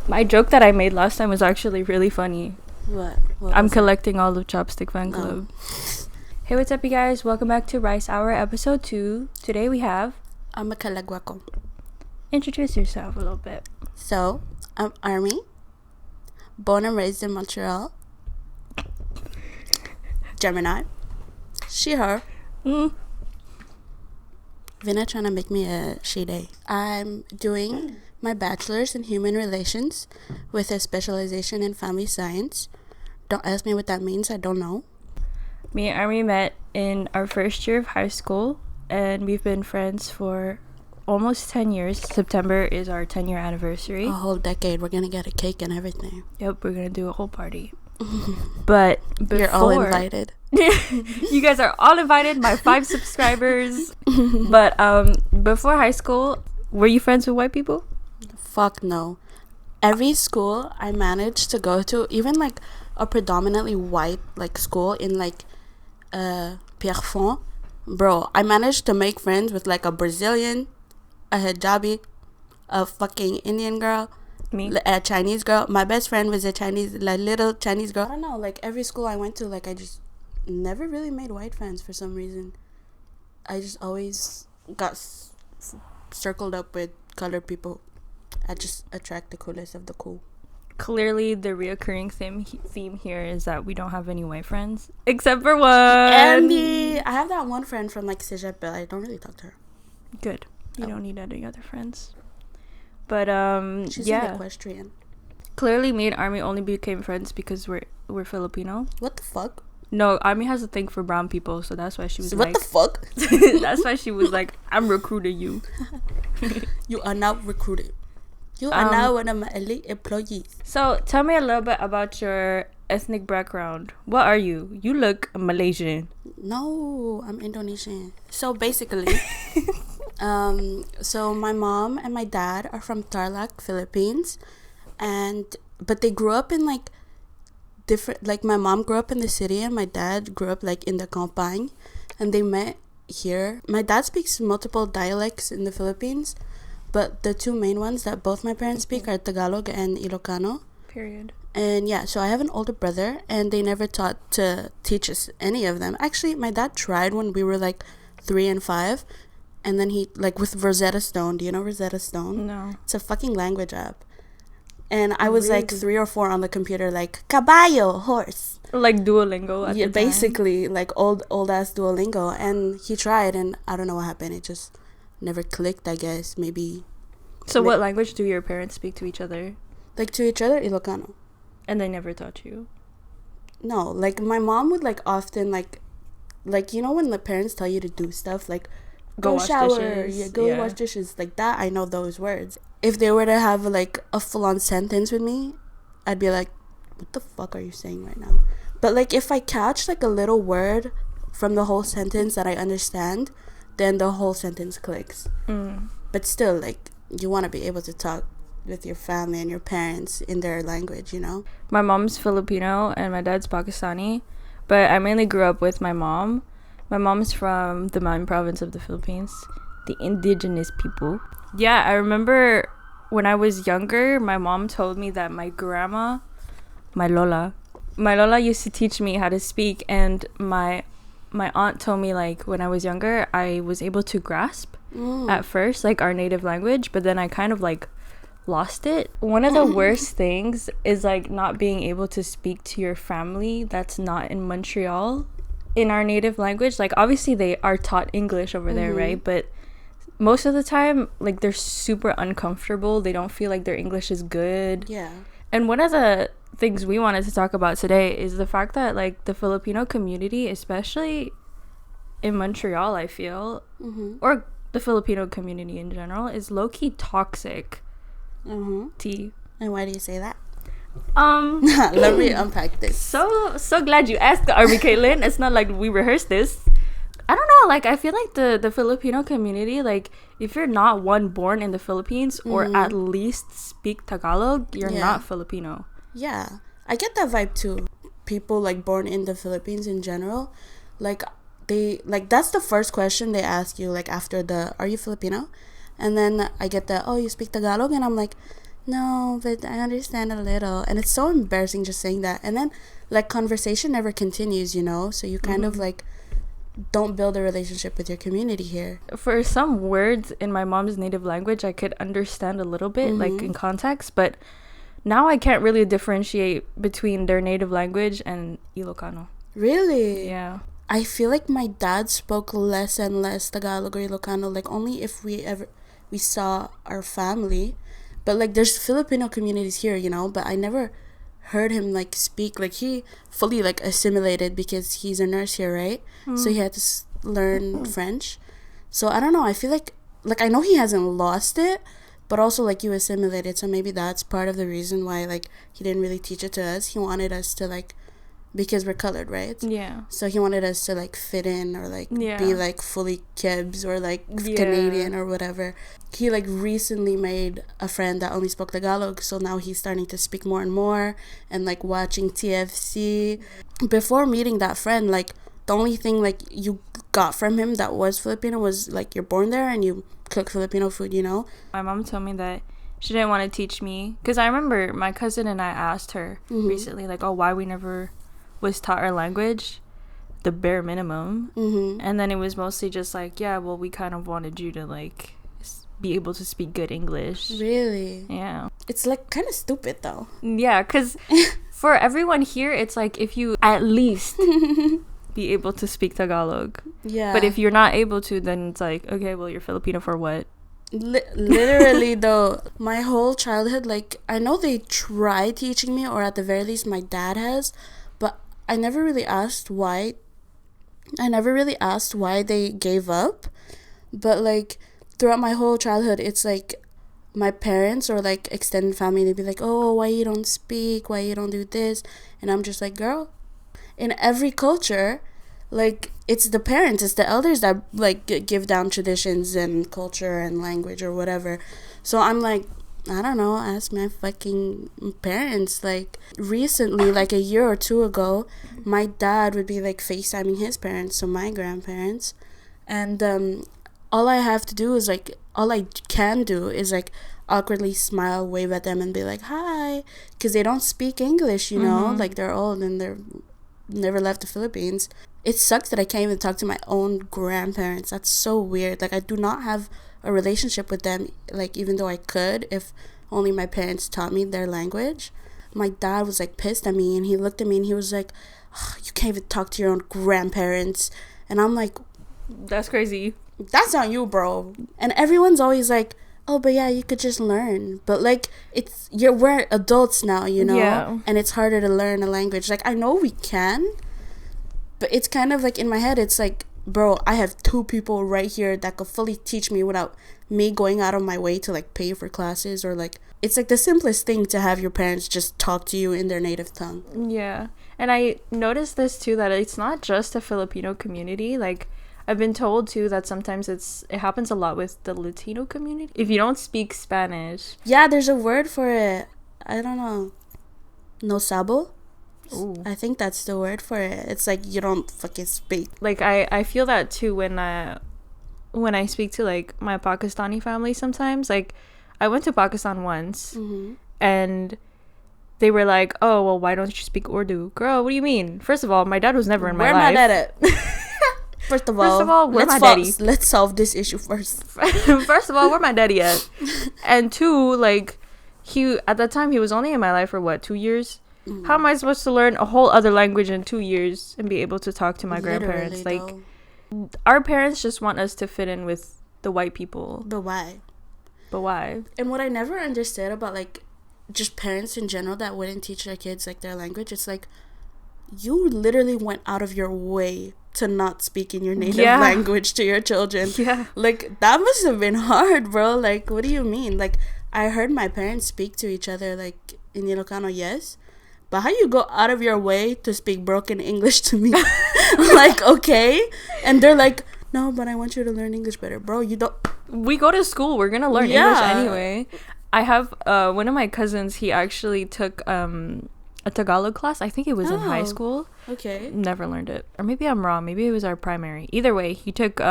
My joke that I made last time was actually really funny. What I'm collecting all of Chopstick Fan Club. Hey, what's up, you guys? Welcome back to Rice Hour episode 2. Today we have... I'm a Kalagwako. Introduce yourself a little bit. So, I'm Army. Born and raised in Montreal. Gemini. She, her. Vina trying to make me a she, they. I'm doing my bachelor's in human relations with a specialization in family science. Don't ask me what that means. I don't know. Me and Army met in our first year of high school, and we've been friends for almost 10 years. September is our 10-year anniversary. A whole decade. We're going to get a cake and everything. Yep, we're going to do a whole party. But before... You're all invited. You guys are all invited, my 5 subscribers. But before high school, were you friends with white people? Fuck no. Every school I managed to go to, even like a predominantly white like school in like Pierrefonds, bro, I managed to make friends with like a Brazilian, a hijabi, a fucking Indian girl, me, a Chinese girl. My best friend was a Chinese, like little Chinese girl. I don't know, like every school I went to, like I just never really made white friends for some reason. I just always got circled up with colored people. I just attract the coolest of the cool. Clearly, the reoccurring theme here is that we don't have any white friends. Except for one. Andy! I have that one friend from, like, Cégep, but I don't really talk to her. Good. You don't need any other friends. But, She's yeah. an equestrian. Clearly, me and Army only became friends because we're Filipino. What the fuck? No, Army has a thing for brown people, so that's why she was what the fuck? That's why she was like, I'm recruiting you. You are now recruited. You are now one of my elite employees. So, tell me a little bit about your ethnic background. What are you? You look Malaysian. No, I'm Indonesian. So, basically, so my mom and my dad are from Tarlac, Philippines. But they grew up in, like, different... Like, my mom grew up in the city and my dad grew up, like, in the campagne. And they met here. My dad speaks multiple dialects in the Philippines. But the 2 main ones that both my parents speak are Tagalog and Ilocano. Period. And yeah, so I have an older brother, and they never taught to teach us any of them. Actually, my dad tried when we were like 3 and 5. And then he, like with Rosetta Stone. Do you know Rosetta Stone? No. It's a fucking language app. And I was like 3 or 4 on the computer, like, caballo, horse. Like Duolingo at the time. Basically, like old ass Duolingo. And he tried, and I don't know what happened. It just never clicked, I guess. Maybe. So what language do your parents speak to each other? Like to each other, Ilocano. And they never taught you? No, like my mom would like often like you know when the parents tell you to do stuff like go shower, wash dishes, like that. I know those words. If they were to have like a full-on sentence with me, I'd be like, what the fuck are you saying right now? But like if I catch like a little word from the whole sentence that I understand, then the whole sentence clicks. But still, like, you want to be able to talk with your family and your parents in their language, you know? My mom's Filipino and my dad's Pakistani, but I mainly grew up with my mom. My mom's from the mountain province of the Philippines, the indigenous people. Yeah, I remember when I was younger, my mom told me that my grandma, my Lola used to teach me how to speak, and my aunt told me, like, when I was younger, I was able to grasp at first, like, our native language, but then I kind of, like, lost it. One of the worst things is, like, not being able to speak to your family that's not in Montreal in our native language. Like, obviously, they are taught English over there, right? But most of the time, like, they're super uncomfortable. They don't feel like their English is good. Yeah. And one of the things we wanted to talk about today is the fact that, like, the Filipino community, especially in Montreal, I feel, or the Filipino community in general, is low-key toxic. T. And why do you say that? Let me unpack this. So glad you asked, Army Caitlin. It's not like we rehearsed this. I don't know, like, I feel like the Filipino community, like, if you're not born in the Philippines or at least speak Tagalog, you're not Filipino. Yeah, I get that vibe too. People, like, born in the Philippines in general, like, that's the first question they ask you, like, after the, are you Filipino? And then I get the, oh, you speak Tagalog? And I'm like, No, but I understand a little. And it's so embarrassing just saying that. And then, like, conversation never continues, you know? So you kind of, like, don't build a relationship with your community here. For some words in my mom's native language, I could understand a little bit, like, in context. But now I can't really differentiate between their native language and Ilocano. Really? Yeah. I feel like my dad spoke less and less Tagalog or Ilocano, like, only if we saw our family. But, like, there's Filipino communities here, you know, but I never heard him, like, speak. Like, he fully, like, assimilated because he's a nurse here, right? So he had to learn French. So I don't know, I feel like I know he hasn't lost it, but also, like, you assimilated. So maybe that's part of the reason why, like, he didn't really teach it to us. He wanted us to, like, because we're colored, right? Yeah. So he wanted us to, like, fit in or, like, be, like, fully Kebs or, like, Canadian or whatever. He, like, recently made a friend that only spoke Tagalog, so now he's starting to speak more and more and, like, watching TFC. Before meeting that friend, like, the only thing, like, you got from him that was Filipino was, like, you're born there and you cook Filipino food, you know? My mom told me that she didn't want to teach me, because I remember my cousin and I asked her recently, like, oh, why we never was taught our language, the bare minimum. And then it was mostly just like, yeah, well, we kind of wanted you to, like, be able to speak good English. Really? Yeah. It's, like, kind of stupid, though. Yeah, because for everyone here, it's like, if you at least be able to speak Tagalog. Yeah. But if you're not able to, then it's like, okay, well, you're Filipino for what? Literally, though, my whole childhood, like, I know they tried teaching me, or at the very least my dad has, but I never really asked why they gave up. But, like, throughout my whole childhood, it's like my parents or, like, extended family, they'd be like, oh, why you don't speak, why you don't do this? And I'm just like, girl, in every culture, like, it's the parents, it's the elders that, like, give down traditions and culture and language or whatever. So I'm like, I don't know, ask my fucking parents. Like, recently, like a year or two ago, my dad would be, like, FaceTiming his parents, so my grandparents, and all I can do is, like, awkwardly smile, wave at them, and be like, hi, because they don't speak English, you know, like, they're old and they're never left the Philippines. It sucks that I can't even talk to my own grandparents. That's so weird. Like, I do not have a relationship with them, like, even though I could if only my parents taught me their language. My dad was, like, pissed at me, and he looked at me and he was like, oh, you can't even talk to your own grandparents. And I'm like, that's crazy. That's on you, bro. And everyone's always like, oh, but yeah, you could just learn. But, like, we're adults now, you know? Yeah. And it's harder to learn a language. Like, I know we can, but it's kind of like, in my head, it's like, bro, I have 2 people right here that could fully teach me without me going out of my way to, like, pay for classes, or, like, it's, like, the simplest thing to have your parents just talk to you in their native tongue. Yeah. And I noticed this too, that it's not just a Filipino community. Like, I've been told too that sometimes it happens a lot with the Latino community. If you don't speak Spanish. Yeah, there's a word for it. I don't know. No sabo? Ooh. I think that's the word for it. It's like you don't fucking speak. Like, I feel that too when I speak to, like, my Pakistani family sometimes. Like, I went to Pakistan once, and they were like, oh, well, why don't you speak Urdu? Girl, what do you mean? First of all, my dad was never in my life. Where my dad at? First of all, where my daddy? Let's solve this issue first. First of all, where my daddy at? And 2, like, at that time, he was only in my life for, what, 2 years? How am I supposed to learn a whole other language in 2 years and be able to talk to my grandparents? Like, our parents just want us to fit in with the white people. But why? And what I never understood about, like, just parents in general that wouldn't teach their kids, like, their language, it's like, you literally went out of your way to not speak in your native language to your children. Yeah. Like, that must have been hard, bro. Like, what do you mean? Like, I heard my parents speak to each other, like, in Ilocano, yes. But how you go out of your way to speak broken English to me? Like, okay. And they're like, no, but I want you to learn English better. Bro, you don't. We go to school. We're going to learn English anyway. I have one of my cousins, he actually took a Tagalog class. I think it was in high school. Okay. Never learned it. Or maybe I'm wrong. Maybe it was our primary. Either way, he took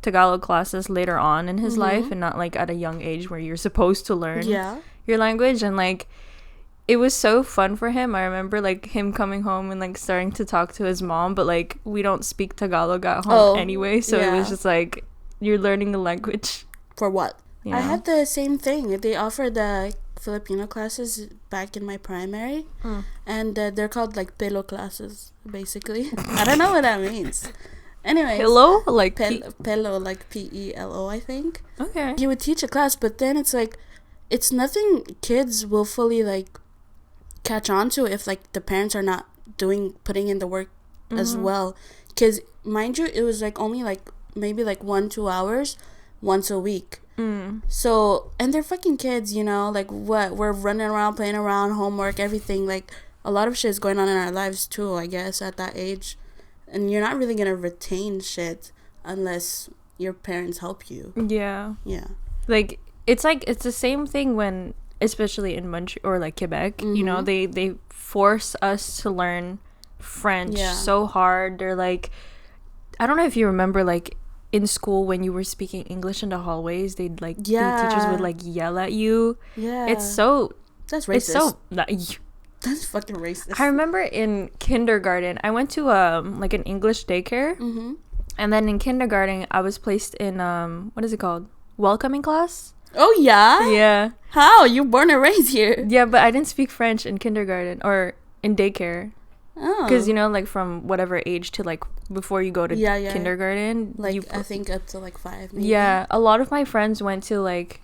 Tagalog classes later on in his life, and not, like, at a young age where you're supposed to learn. Yeah. your language. And like it was so fun for him. I remember like him coming home and like starting to talk to his mom, but like we don't speak Tagalog at home anyway, so it was just like you're learning a language for what, you know? I had the same thing. They offered the Filipino classes back in my primary, and they're called like pelo classes basically. I don't know what that means. Anyways, Hello, like pelo, like P-E-L-O, I think. Okay. He would teach a class, but then it's like it's nothing kids will fully like catch on to if like the parents are not putting in the work as well, because mind you, it was like only like maybe like 1-2 hours once a week. So, and they're fucking kids, you know, like what, we're running around, playing around, homework, everything. Like a lot of shit is going on in our lives too, I guess, at that age, and you're not really gonna retain shit unless your parents help you. Yeah Like it's the same thing when, especially in Montreal or like Quebec, you know, they force us to learn French so hard. They're like, I don't know if you remember, like in school when you were speaking English in the hallways, they'd like the teachers would like yell at you. It's so, that's racist. It's so that's fucking racist. I remember in kindergarten I went to like an English daycare, and then in kindergarten I was placed in what is it called, welcoming class. Oh yeah. How, you born and raised here? Yeah, but I didn't speak French in kindergarten or in daycare. Because you know, like from whatever age to like before you go to kindergarten, like I think up to like 5 maybe. Yeah, a lot of my friends went to like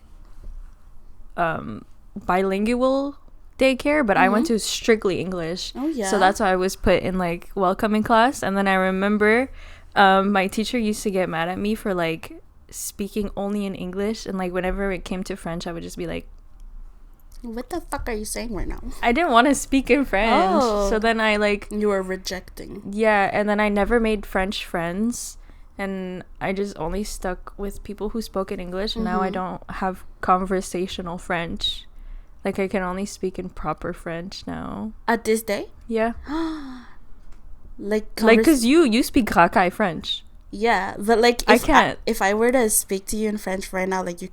bilingual daycare, but I went to strictly English. So that's why I was put in like welcoming class. And then I remember my teacher used to get mad at me for like speaking only in English, and like whenever it came to French I would just be like, what the fuck are you saying right now? I didn't want to speak in French. So then I like, you were rejecting. Yeah, and then I never made French friends, and I just only stuck with people who spoke in English, and now I don't have conversational French. Like I can only speak in proper French now. At this day? Yeah. like because you speak Rakai French. Yeah, but like if I can't. If I were to speak to you in French right now, like you,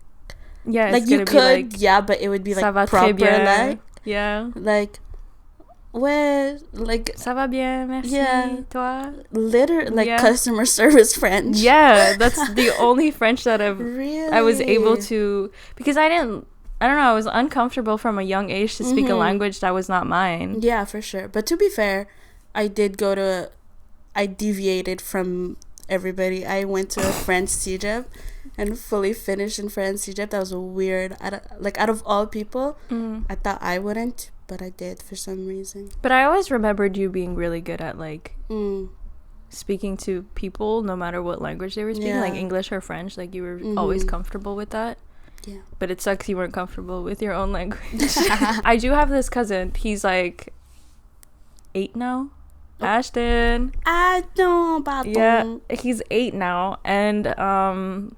like you could, like, but it would be like proper, like like, ouais, like ça va bien, merci, toi. Literally, like customer service French. Yeah, that's the only French that I was able to, because I don't know, I was uncomfortable from a young age to speak a language that was not mine. Yeah, for sure. But to be fair, I deviated from everybody. I went to a French CEGEP and fully finished in French CEGEP. That was weird. Out of all people, I thought I wouldn't, but I did for some reason. But I always remembered you being really good at like speaking to people, no matter what language they were speaking, like English or French. Like you were always comfortable with that. Yeah. But it sucks you weren't comfortable with your own language. I do have this cousin. He's like 8 now. Ashton. Yeah, he's 8 now, and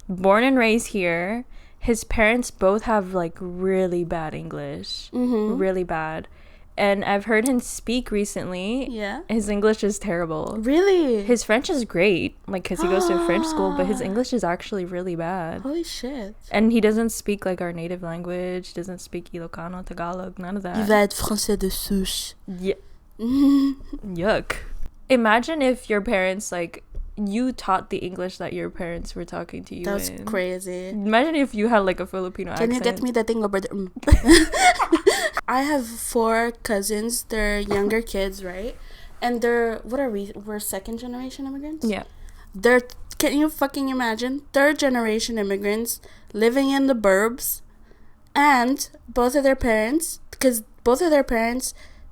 born and raised here. His parents both have like really bad English, really bad, and I've heard him speak recently. Yeah, his English is terrible. Really? His French is great, like because he goes to a French school, but his English is actually really bad. Holy shit! And he doesn't speak like our native language. He doesn't speak Ilocano, Tagalog, none of that. Il va être français de souche. Yeah. Yuck. Imagine if your parents, like, you taught the English that your parents were talking to you in. That's crazy. Imagine if you had like a Filipino accent. Can you get me the thing over there? I have 4 cousins. They're younger kids, right? And they're, what are we? We're second generation immigrants? Yeah. Can you fucking imagine? 3rd generation immigrants living in the burbs, and both of their parents,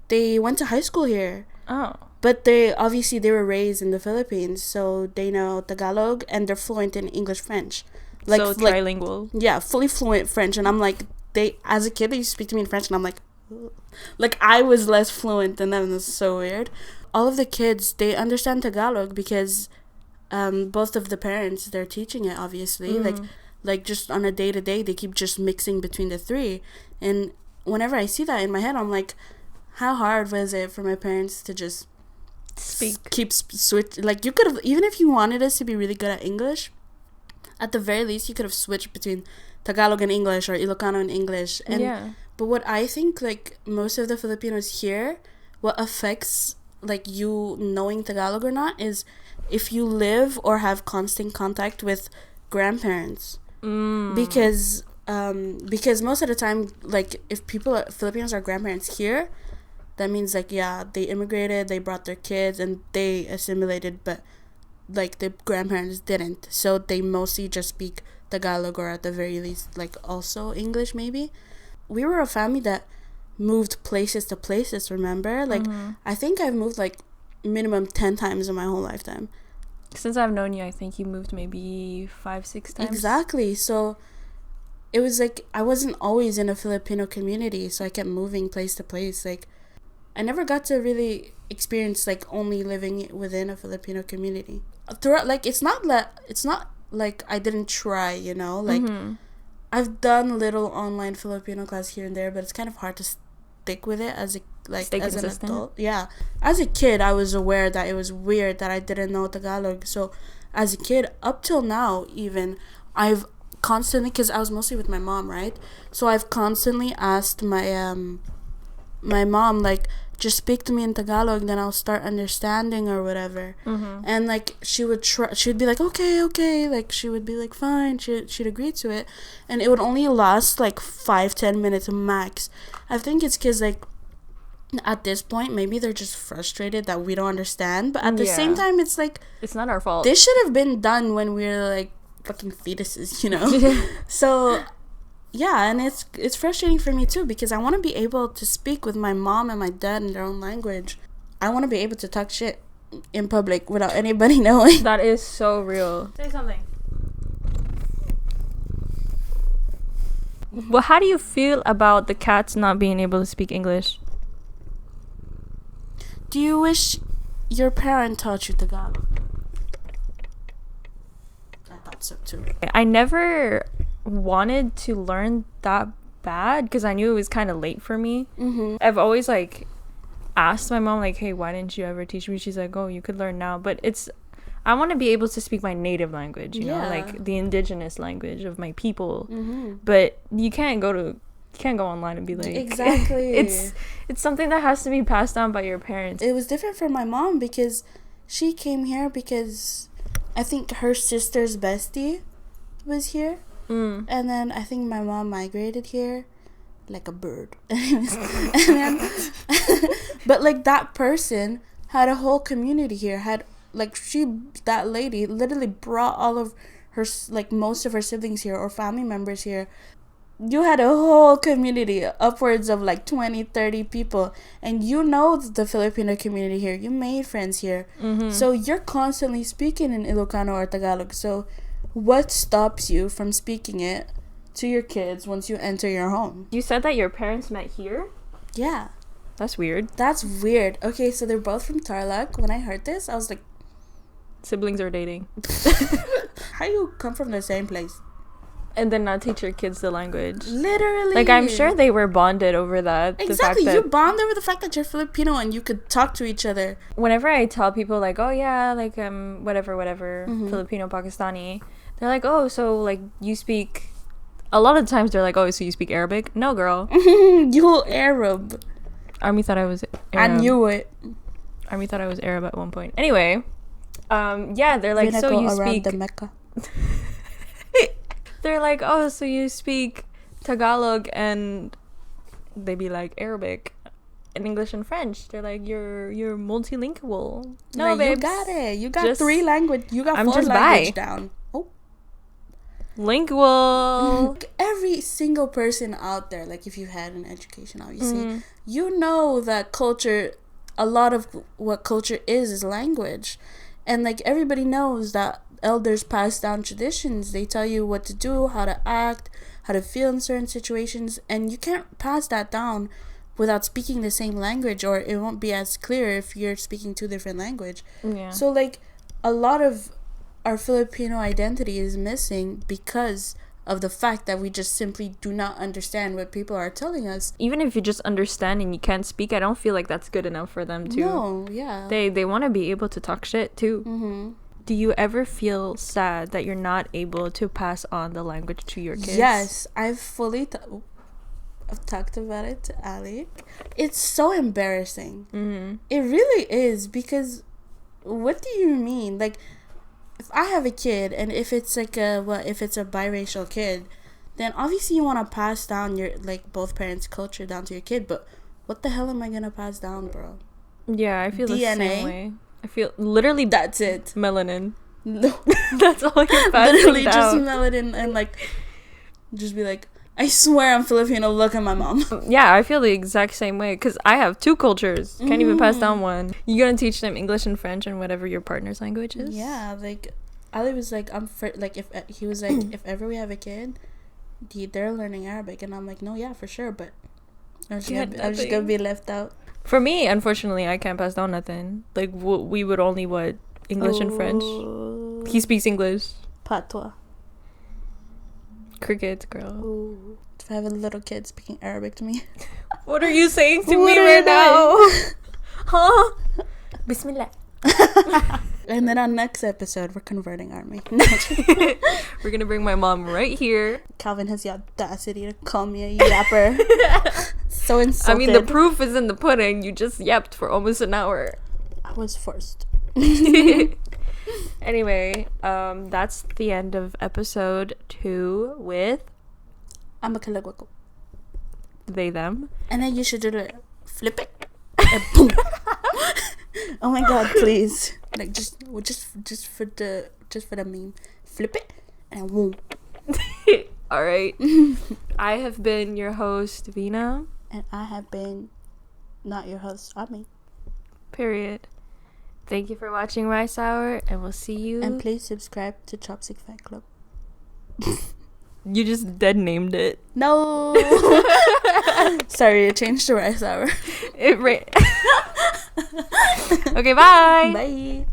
they went to high school here. Oh. But they were raised in the Philippines, so they know Tagalog and they're fluent in English, French. Like, so trilingual. Yeah, fully fluent French. And I'm like, as a kid, they used to speak to me in French, and I'm like I was less fluent than them. That's so weird. All of the kids, they understand Tagalog because both of the parents, they're teaching it, obviously. Like just on a day-to-day, they keep just mixing between the 3. And whenever I see that in my head, I'm like, how hard was it for my parents to just switch? Like, you could have, even if you wanted us to be really good at English, at the very least you could have switched between Tagalog and English or Ilocano and English, and But what I think, like, most of the Filipinos here, what affects, like, you knowing Tagalog or not is if you live or have constant contact with grandparents. Because most of the time, like, if Filipinos are grandparents here, that means, like, yeah, they immigrated, they brought their kids, and they assimilated, but, like, the grandparents didn't. So they mostly just speak Tagalog, or at the very least, like, also English, maybe. We were a family that moved places to places, remember? Like, I think I've moved, like, minimum 10 times in my whole lifetime. Since I've known you, I think you moved maybe 5-6 times. Exactly. So it was like I wasn't always in a Filipino community, so I kept moving place to place. Like, I never got to really experience, like, only living within a Filipino community. Throughout, like, it's not like I didn't try, you know? Like, I've done little online Filipino class here and there, but it's kind of hard to stick with it as an adult. Yeah. As a kid, I was aware that it was weird that I didn't know Tagalog. So as a kid, up till now even, I've constantly, because I was mostly with my mom, right? So I've constantly asked my mom, like, just speak to me in Tagalog, then I'll start understanding or whatever. And, like, she would be like, okay, like, she would be like, fine, she'd agree to it, and it would only last like 5-10 minutes max. I think it's because, like, at this point maybe they're just frustrated that we don't understand, but at the same time, it's like, it's not our fault. This should have been done when we were like fucking fetuses, you know. So yeah, and it's frustrating for me too, because I want to be able to speak with my mom and my dad in their own language. I want to be able to talk shit in public without anybody knowing. That is so real. Say something. Well, how do you feel about the cats not being able to speak English? Do you wish your parent taught you Tagalog? I thought so too. I never wanted to learn that bad because I knew it was kind of late for me. I've always, like, asked my mom, like, hey, why didn't you ever teach me? She's like, oh, you could learn now. But I want to be able to speak my native language, you know, like the indigenous language of my people. But you can't go online and be like, exactly. it's something that has to be passed down by your parents. It was different for my mom because she came here because I think her sister's bestie was here. And then I think my mom migrated here like a bird. And then but, like, that person had a whole community here, that lady literally brought all of her, like, most of her siblings here or family members here. You had a whole community, upwards of like 20-30 people, and you know the Filipino community here. You made friends here. So you're constantly speaking in Ilocano or Tagalog. So what stops you from speaking it to your kids once you enter your home? You said that your parents met here? Yeah. That's weird. That's weird. Okay, so they're both from Tarlac. When I heard this, I was like, siblings are dating. How you come from the same place and then not teach your kids the language? Literally. Like, I'm sure they were bonded over that. Exactly. You bond over the fact that you're Filipino and you could talk to each other. Whenever I tell people, like, oh yeah, like, whatever, Filipino, Pakistani, they're like, oh, so, like, you speak, a lot of times they're like, oh, so you speak Arabic? No, girl. You Arab. Army thought I was Arab. I knew it. Army thought I was Arab at one point. Anyway, yeah, they're like, so you speak... the Mecca. They're like, oh, so you speak Tagalog and they be like Arabic and English and French. They're like, you're multilingual. No, babe, you got it. You got 3 language. You got 4 language down. Oh, lingual. Every single person out there, like, if you had an education, obviously, you know that culture. A lot of what culture is language, and, like, everybody knows that elders pass down traditions. They tell you what to do, how to act, how to feel in certain situations, and you can't pass that down without speaking the same language, or it won't be as clear if you're speaking 2 different language. Yeah. So, like, a lot of our Filipino identity is missing because of the fact that we just simply do not understand what people are telling us. Even if you just understand and you can't speak, I don't feel like that's good enough for them to. No, yeah. They want to be able to talk shit too. Do you ever feel sad that you're not able to pass on the language to your kids? Yes, I've fully I've talked about it to Alec. It's so embarrassing. Mm-hmm. It really is, because what do you mean? Like, if I have a kid, and if it's like if it's a biracial kid, then obviously you want to pass down your, like, both parents' culture down to your kid. But what the hell am I gonna pass down, bro? Yeah, I feel DNA? the same way. I feel literally that's it. Melanin. No, That's all you're passing literally down. just melanin, and like, just be like, I swear I'm Filipino. Look at my mom. Yeah, I feel the exact same way, because I have 2 cultures. Can't even pass down one. You're gonna teach them English and French and whatever your partner's language is. Yeah, like, Ali was like, like, if he was like, if ever we have a kid, they're learning Arabic, and I'm like, no, yeah, for sure, but I'm just gonna be left out. For me, unfortunately, I can't pass down nothing. Like, we would only English and French. He speaks English. Patois. Crickets, girl. Ooh. If I have a little kid speaking Arabic to me. What are you saying to me right now? Huh? Bismillah. And then on next episode, we're converting army. We're gonna bring my mom right here. Calvin has the audacity to call me a yapper. So insulted. I mean, the proof is in the pudding. You just yapped for almost an hour. I was forced. Anyway, that's the end of episode 2 with Amakalagwako. they, them. And then you should do the flip it. And boom. Oh my god, please. Like, just for the meme. Flip it and boom. All right. I have been your host, Vina. And I have been not your host, Ami. Period. Thank you for watching Rice Hour, and we'll see you. And please subscribe to Chopstick Fan Club. You just dead named it. No. Sorry, it changed to Rice Hour. Okay, bye. Bye.